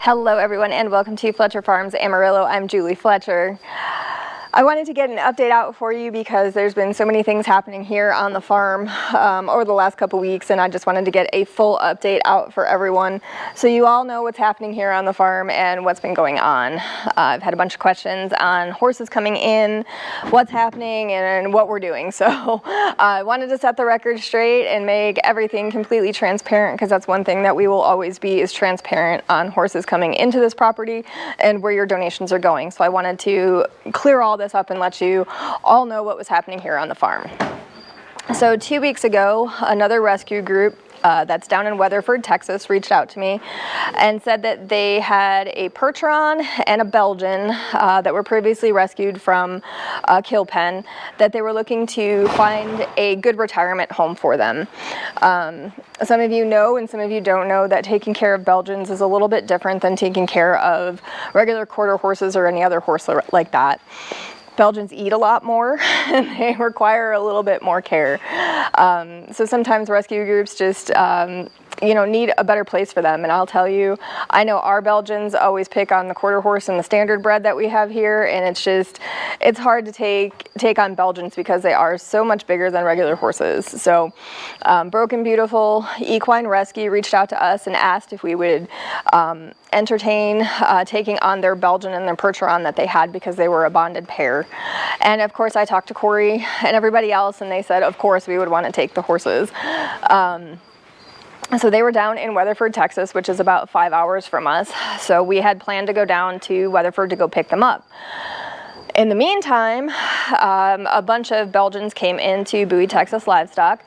Hello everyone and welcome to Fletcher Farms Amarillo. I'm Julie Fletcher. I wanted to get an update out for you because there's been so many things happening here on the farm over the last couple weeks, and I just wanted to get a full update out for everyone so you all know what's happening here on the farm and what's been going on. I've had a bunch of questions on horses coming in, what's happening, and what we're doing. So I wanted to set the record straight and make everything completely transparent, because that's one thing that we will always be, is transparent on horses coming into this property and where your donations are going. So I wanted to clear all this up and let you all know what was happening here on the farm. So 2 weeks ago, another rescue group that's down in Weatherford, Texas, reached out to me and said that they had a Percheron and a Belgian that were previously rescued from a kill pen, that they were looking to find a good retirement home for them. Some of you know and some of you don't know that taking care of Belgians is a little bit different than taking care of regular quarter horses or any other horse like that. Belgians eat a lot more and they require a little bit more care. So sometimes rescue groups just need a better place for them. And I'll tell you, I know our Belgians always pick on the quarter horse and the standard bred that we have here, and it's hard to take on Belgians because they are so much bigger than regular horses. So Broken Beautiful Equine Rescue reached out to us and asked if we would entertain taking on their Belgian and their Percheron that they had, because they were a bonded pair. And of course I talked to Corey and everybody else, and they said of course we would want to take the horses. So they were down in Weatherford, Texas, which is about 5 hours from us. So we had planned to go down to Weatherford to go pick them up. In the meantime, a bunch of Belgians came into Bowie, Texas Livestock,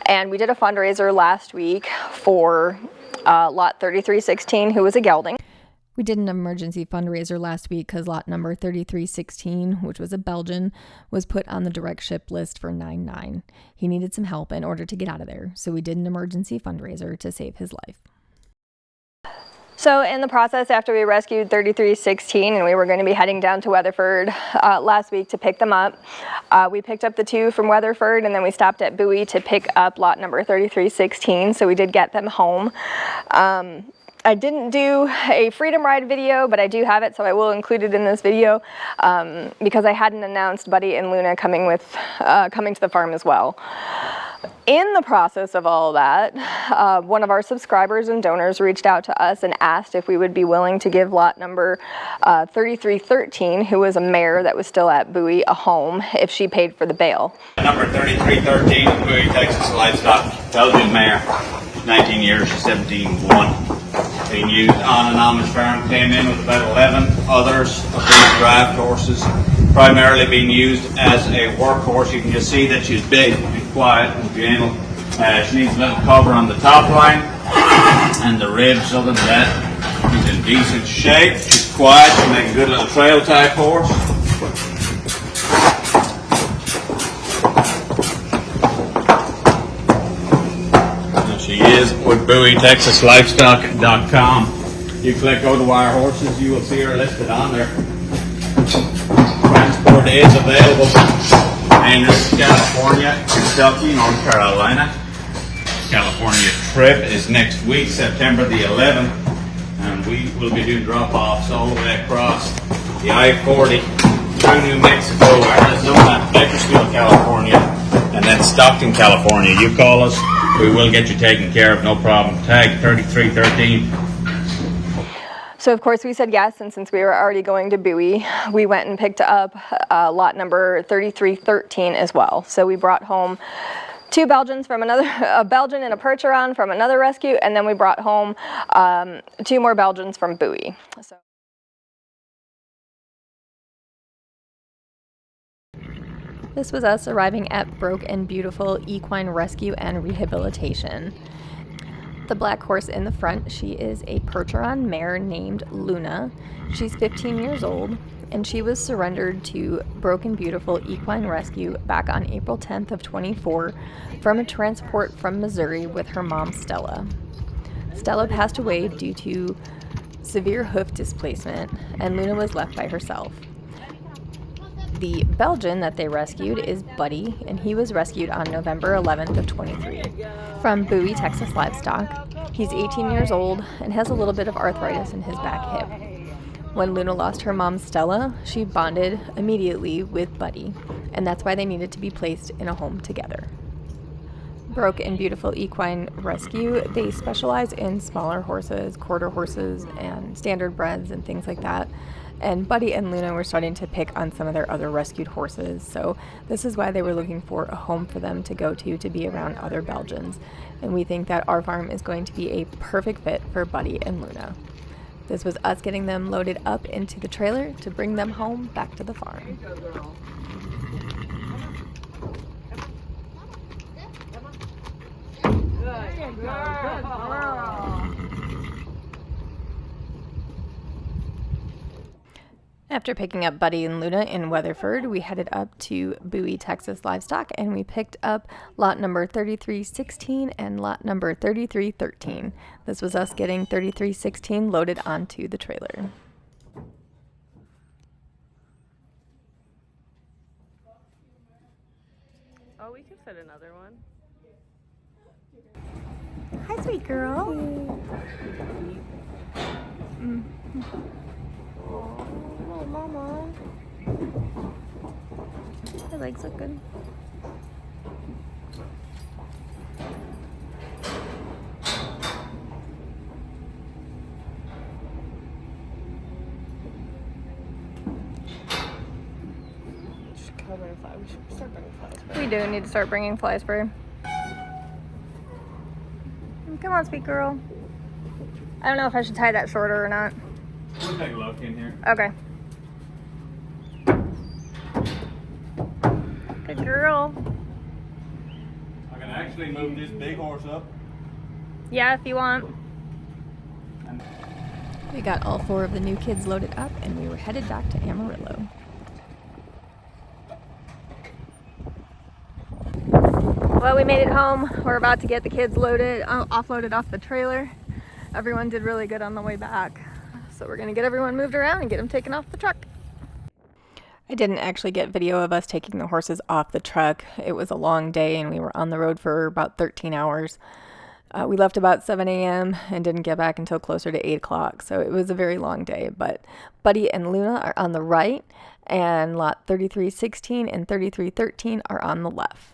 and we did a fundraiser last week for lot 3316, who was a gelding. We did an emergency fundraiser last week because lot number 3316, which was a Belgian, was put on the direct ship list for 9/9. He needed some help in order to get out of there, so we did an emergency fundraiser to save his life. So in the process, after we rescued 3316 and we were going to be heading down to Weatherford last week to pick them up, we picked up the two from Weatherford, and then we stopped at Bowie to pick up lot number 3316, so we did get them home. I didn't do a Freedom Ride video, but I do have it, so I will include it in this video because I hadn't announced Buddy and Luna coming to the farm as well. In the process of all that, one of our subscribers and donors reached out to us and asked if we would be willing to give lot number 3313, who was a mare that was still at Bowie, a home if she paid for the bail. Number 3313, Bowie, Texas Livestock, Belgian mare, 19 years, 17-1. Being used on an Amish farm, came in with about 11 others of these draft horses, primarily being used as a workhorse. You can just see that she's big and quiet and gentle. She needs a little cover on the top line and the ribs. Other than that, she's in decent shape. She's quiet. She'll make a good little trail type horse. She is with BowieTexasLivestock.com. You click go to our horses, you will see her listed on there. Transport is available in California, Kentucky, North Carolina. California trip is next week, September the 11th, and we will be doing drop-offs all the way across the I-40 through New Mexico, Arizona, Bakersfield, California, and then Stockton, California. You call us, we will get you taken care of, no problem. Tag 3313. So of course we said yes, and since we were already going to Bowie, we went and picked up lot number 3313 as well. So we brought home two Belgians from a Belgian and a Percheron from another rescue, and then we brought home two more Belgians from Bowie. So This was us arriving at Broken Beautiful Equine Rescue and Rehabilitation. The black horse in the front, she is a Percheron mare named Luna. She's 15 years old, and she was surrendered to Broken Beautiful Equine Rescue back on April 10th of 24 from a transport from Missouri with her mom, Stella. Stella passed away due to severe hoof displacement, and Luna was left by herself. The Belgian that they rescued is Buddy, and he was rescued on November 11th of 23 from Bowie, Texas Livestock. He's 18 years old and has a little bit of arthritis in his back hip. When Luna lost her mom, Stella, she bonded immediately with Buddy, and that's why they needed to be placed in a home together. Broke and Beautiful Equine Rescue, they specialize in smaller horses, quarter horses, and standard breds and things like that. And Buddy and Luna were starting to pick on some of their other rescued horses, so this is why they were looking for a home for them to go to be around other Belgians. And we think that our farm is going to be a perfect fit for Buddy and Luna. This was us getting them loaded up into the trailer to bring them home back to the farm. Good girl. After picking up Buddy and Luna in Weatherford, we headed up to Bowie, Texas Livestock, and we picked up lot number 3316 and lot number 3313. This was us getting 3316 loaded onto the trailer. Oh, we can fit another one. Hi, sweet girl. Oh, mama. Her legs look good. We should start bringing fly spray. We do need to start bringing fly spray. Come on, sweet girl. I don't know if I should tie that shorter or not. We'll take a look in here. Okay. Good girl. I can actually move this big horse up. Yeah, if you want. We got all 4 of the new kids loaded up, and we were headed back to Amarillo. Well, we made it home. We're about to get the kids loaded, offloaded off the trailer. Everyone did really good on the way back. So we're gonna get everyone moved around and get them taken off the truck. I didn't actually get video of us taking the horses off the truck. It was a long day, and we were on the road for about 13 hours. We left about 7 a.m. and didn't get back until closer to 8 o'clock, so it was a very long day. But Buddy and Luna are on the right, and lot 3316 and 3313 are on the left.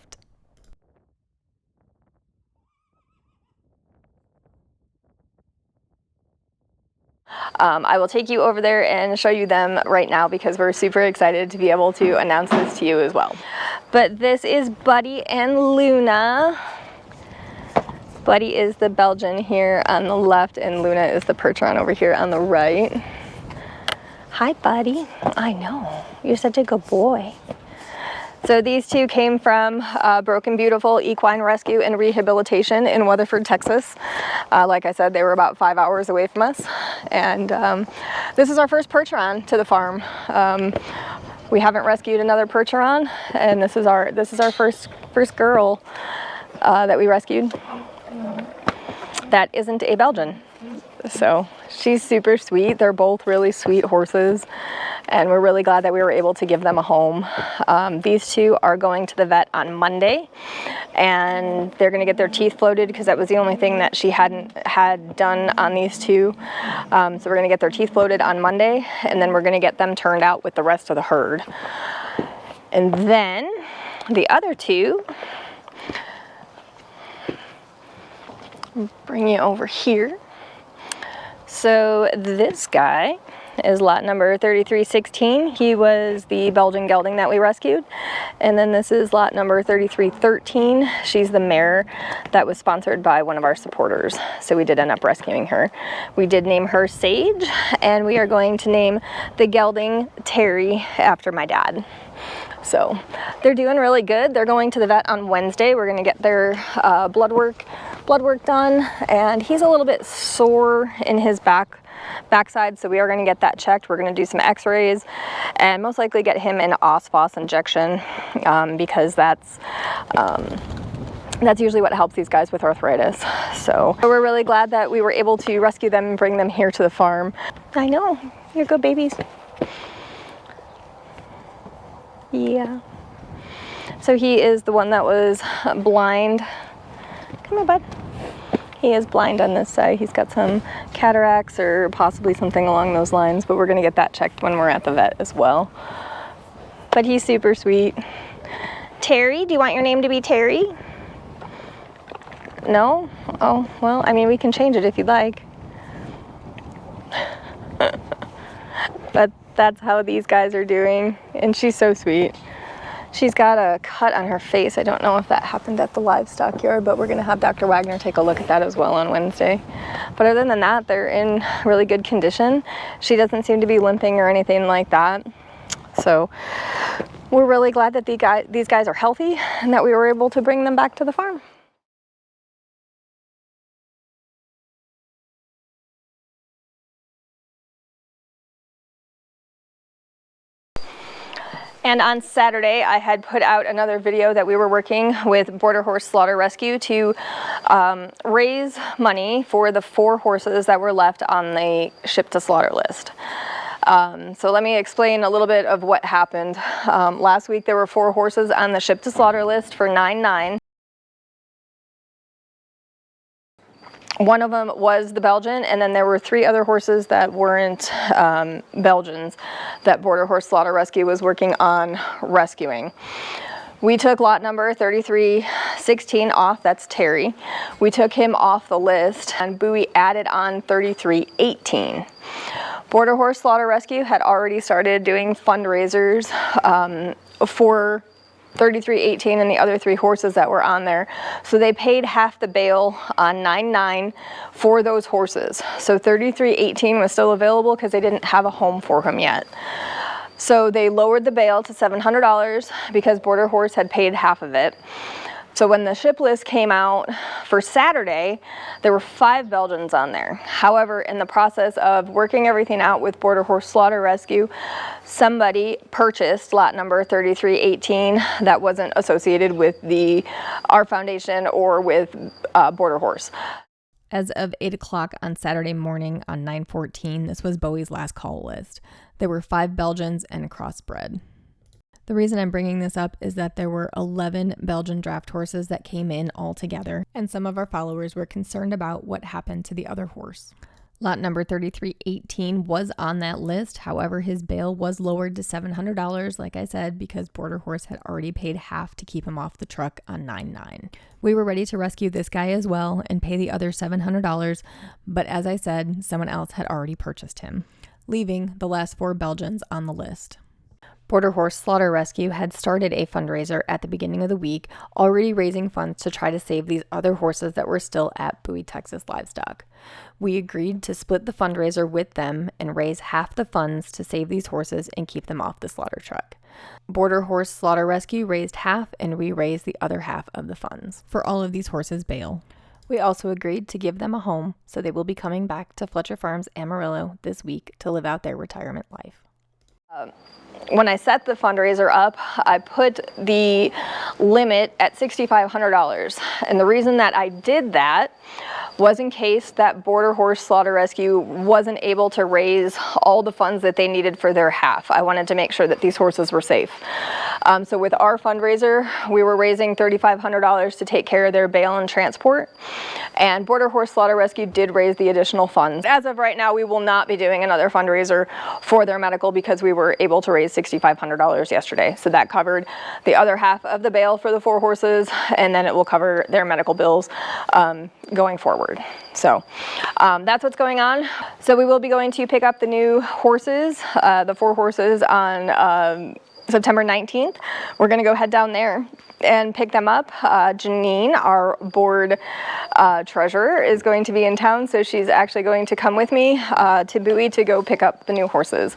I will take you over there and show you them right now because we're super excited to be able to announce this to you as well. But this is Buddy and Luna. Buddy is the Belgian here on the left and Luna is the Percheron over here on the right. Hi, Buddy. I know, you're such a good boy. So these two came from Broken Beautiful Equine Rescue and Rehabilitation in Weatherford, Texas. Like I said, they were about 5 hours away from us. And this is our first Percheron to the farm. We haven't rescued another Percheron, and this is our first girl that we rescued that isn't a Belgian. So she's super sweet. They're both really sweet horses, and we're really glad that we were able to give them a home. These two are going to the vet on Monday, and they're going to get their teeth floated because that was the only thing that she hadn't had done on these two. So we're going to get their teeth floated on Monday, and then we're going to get them turned out with the rest of the herd. And then the other two, I'll bring you over here. So this guy is lot number 3316. He was the Belgian gelding that we rescued. And then this is lot number 3313. She's the mare that was sponsored by one of our supporters. So we did end up rescuing her. We did name her Sage, and we are going to name the gelding Terry after my dad. So they're doing really good. They're going to the vet on Wednesday. We're going to get their blood work done, and he's a little bit sore in his backside, so we are going to get that checked. We're going to do some x-rays and most likely get him an os-phos injection because that's usually what helps these guys with arthritis. So we're really glad that we were able to rescue them and bring them here to the farm. I know, you're good babies. Yeah. So he is the one that was blind. Come here, bud. He is blind on this side. He's got some cataracts or possibly something along those lines, but we're gonna get that checked when we're at the vet as well. But he's super sweet. Terry, do you want your name to be Terry? No? Oh, well, I mean, we can change it if you'd like. But that's how these guys are doing, and she's so sweet. She's got a cut on her face. I don't know if that happened at the livestock yard, but we're gonna have Dr. Wagner take a look at that as well on Wednesday. But other than that, they're in really good condition. She doesn't seem to be limping or anything like that. So we're really glad that these guys are healthy and that we were able to bring them back to the farm. And on Saturday, I had put out another video that we were working with Border Horse Slaughter Rescue to raise money for the 4 horses that were left on the ship to slaughter list. So let me explain a little bit of what happened. Last week there were 4 horses on the ship to slaughter list for $9,900. One of them was the Belgian, and then there were 3 other horses that weren't Belgians that Border Horse Slaughter Rescue was working on rescuing. We took lot number 3316 off, that's Terry. We took him off the list, and Bowie added on 3318. Border Horse Slaughter Rescue had already started doing fundraisers for 3318 and the other 3 horses that were on there. So they paid half the bail on 9/9 for those horses. So 3318 was still available because they didn't have a home for him yet. So they lowered the bail to $700 because Border Horse had paid half of it. So when the ship list came out for Saturday, there were 5 Belgians on there. However, in the process of working everything out with Border Horse Slaughter Rescue, somebody purchased lot number 3318 that wasn't associated with our foundation or with Border Horse. As of 8 o'clock on Saturday morning on 9/14, this was Bowie's last call list. There were 5 Belgians and a crossbred. The reason I'm bringing this up is that there were 11 Belgian draft horses that came in all together, and some of our followers were concerned about what happened to the other horse. Lot number 3318 was on that list. However, his bail was lowered to $700, like I said, because Border Horse had already paid half to keep him off the truck on 9/9. We were ready to rescue this guy as well and pay the other $700, but as I said, someone else had already purchased him, leaving the last 4 Belgians on the list. Border Horse Slaughter Rescue had started a fundraiser at the beginning of the week, already raising funds to try to save these other horses that were still at Bowie, Texas Livestock. We agreed to split the fundraiser with them and raise half the funds to save these horses and keep them off the slaughter truck. Border Horse Slaughter Rescue raised half, and we raised the other half of the funds for all of these horses' bail. We also agreed to give them a home, so they will be coming back to Fletcher Farms Amarillo this week to live out their retirement life. When I set the fundraiser up, I put the limit at $6,500. And the reason that I did that was in case that Border Horse Slaughter Rescue wasn't able to raise all the funds that they needed for their half. I wanted to make sure that these horses were safe. So with our fundraiser, we were raising $3,500 to take care of their bail and transport. And Border Horse Slaughter Rescue did raise the additional funds. As of right now, we will not be doing another fundraiser for their medical because we were able to raise $6,500 yesterday. So that covered the other half of the bail for the 4 horses, and then it will cover their medical bills going forward. So that's what's going on. So we will be going to pick up the new horses, the 4 horses on September 19th. We're going to go head down there and pick them up. Janine, our board treasurer, is going to be in town, so she's actually going to come with me to Bowie to go pick up the new horses.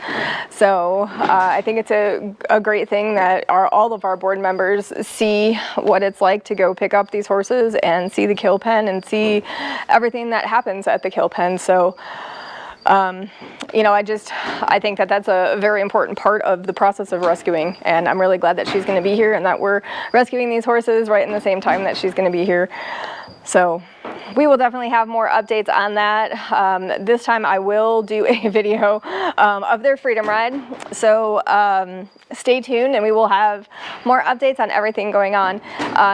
So I think it's a great thing that all of our board members see what it's like to go pick up these horses and see the kill pen and see everything that happens at the kill pen. So you know, I think that that's a very important part of the process of rescuing, and I'm really glad that she's going to be here and that we're rescuing these horses right in the same time that she's going to be here. So we will definitely have more updates on that. This time I will do a video of their Freedom Ride. So stay tuned and we will have more updates on everything going on.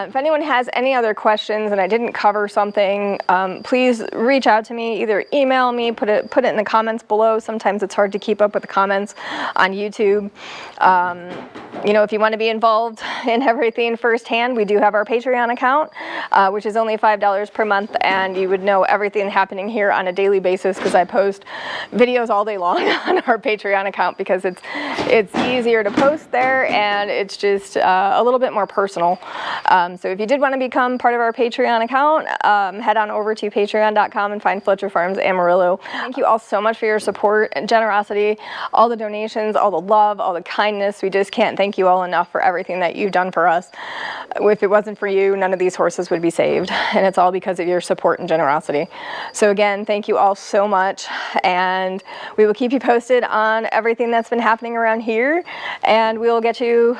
If anyone has any other questions and I didn't cover something, please reach out to me, either email me, put it in the comments below. Sometimes it's hard to keep up with the comments on YouTube. You know, if you want to be involved in everything firsthand, we do have our Patreon account, which is only $5 per month, and you would know everything happening here on a daily basis because I post videos all day long on our Patreon account because it's easier to post there and it's just a little bit more personal. So if you did want to become part of our Patreon account, head on over to patreon.com and find Fletcher Farms Amarillo. Thank you all so much for your support and generosity, all the donations, all the love, all the kindness. We just can't thank you all enough for everything that you've done for us. If it wasn't for you, none of these horses would be saved, and it's all because of your support and generosity. So again, thank you all so much, and we will keep you posted on everything that's been happening around here, and we'll get you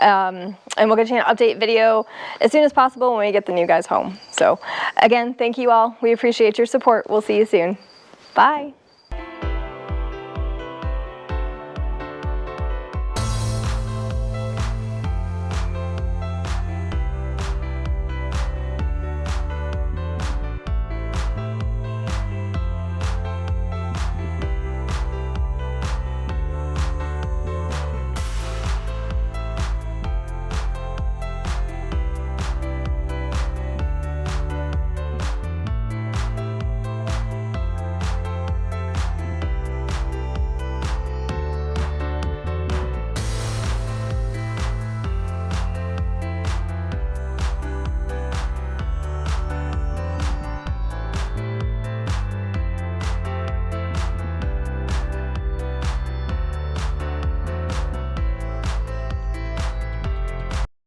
an update video as soon as possible when we get the new guys home. So again, thank you all. We appreciate your support. We'll see you soon. Bye.